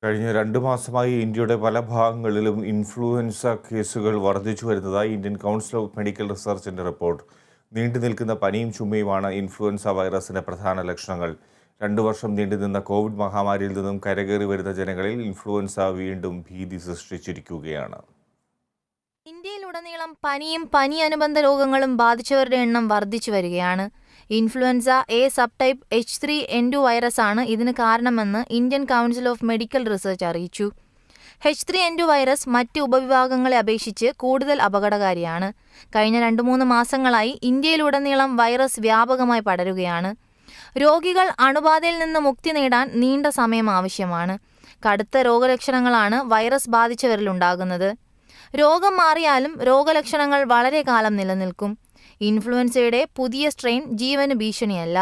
കഴിഞ്ഞ 2 മാസമായി ഇന്ത്യയുടെ പല ഭാഗങ്ങളിലും ഇൻഫ്ലുവൻസ കേസുകൾ വർദ്ധിച്ചു വരുന്നതായി ഇന്ത്യൻ കൗൺസിൽ ഓഫ് മെഡിക്കൽ റിസർച്ചിന്റെ റിപ്പോർട്ട്. നീണ്ടുനിൽക്കുന്ന പനിയും ചുമയുമാണ് ഇൻഫ്ലുവൻസ വൈറസിന്റെ പ്രധാന ലക്ഷണങ്ങൾ. 2 വർഷം നീണ്ടുനിന്ന കോവിഡ് മഹാമാരിയിൽ നിന്നും കരകയറി വരുന്ന ജനങ്ങളിൽ ഇൻഫ്ലുവൻസ വീണ്ടും ഭീതി സൃഷ്ടിച്ചിരിക്കുകയാണ്. ഇന്ത്യയിലുടനീളം പനിയും പനി അനുബന്ധ രോഗങ്ങളും ബാധിച്ചവരുടെ എണ്ണം വർദ്ധിച്ചു വരികയാണ്. Influenza A sub type H3N2 വൈറസാണ് ഇതിന് കാരണമെന്ന് Indian council of medical research അറിയിച്ചു. H3N2 വൈറസ് മറ്റ് ഉപവിഭാഗങ്ങളെ അപേക്ഷിച്ച് കൂടുതൽ അപകടകാരിയാണ്. കഴിഞ്ഞ 2-3 മാസങ്ങളായി ഇന്ത്യയിലുടനീളം വൈറസ് വ്യാപകമായി പടരുകയാണ്. രോഗികൾ അണുബാധയിൽ നിന്ന് മുക്തി നേടാൻ നീണ്ട സമയം ആവശ്യമാണ്. കടുത്ത രോഗലക്ഷണങ്ങളാണ് വൈറസ് ബാധിച്ചവരിലുണ്ടാകുന്നത്. രോഗം മാറിയാലും രോഗലക്ഷണങ്ങൾ വളരെ കാലം നിലനിൽക്കും. ഇൻഫ്ലുവൻസയുടെ പുതിയ സ്ട്രെയിൻ ജീവന് ഭീഷണിയല്ല.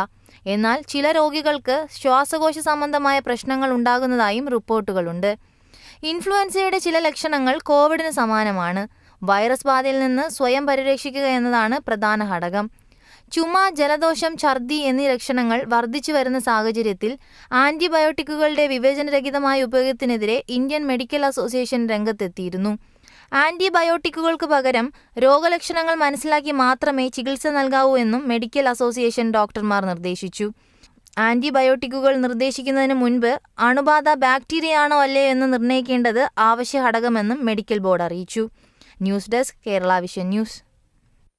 എന്നാൽ ചില രോഗികൾക്ക് ശ്വാസകോശ സംബന്ധമായ പ്രശ്നങ്ങൾ ഉണ്ടാകുന്നതായും റിപ്പോർട്ടുകളുണ്ട്. ഇൻഫ്ലുവൻസയുടെ ചില ലക്ഷണങ്ങൾ കോവിഡിന് സമാനമാണ്. വൈറസ് ബാധയിൽ നിന്ന് സ്വയം പരിരക്ഷിക്കുക എന്നതാണ് പ്രധാന ഘടകം. ചുമ, ജലദോഷം, ഛർദി എന്നീ ലക്ഷണങ്ങൾ വർദ്ധിച്ചു വരുന്ന സാഹചര്യത്തിൽ ആന്റിബയോട്ടിക്കുകളുടെ വിവേചനരഹിതമായ ഉപയോഗത്തിനെതിരെ ഇന്ത്യൻ മെഡിക്കൽ അസോസിയേഷൻ രംഗത്തെത്തിയിരുന്നു. ആന്റിബയോട്ടിക്കുകൾക്ക് പകരം രോഗലക്ഷണങ്ങൾ മനസ്സിലാക്കി മാത്രമേ ചികിത്സ നൽകാവൂ എന്നും മെഡിക്കൽ അസോസിയേഷൻ ഡോക്ടർമാർ നിർദ്ദേശിച്ചു. ആന്റിബയോട്ടിക്കുകൾ നിർദ്ദേശിക്കുന്നതിന് മുൻപ് അണുബാധ ബാക്ടീരിയയാണോ അല്ലയോ എന്ന് നിർണ്ണയിക്കേണ്ടത് ആവശ്യ ഘടകമെന്നും മെഡിക്കൽ ബോർഡ് അറിയിച്ചു. News desk, Kerala vision news.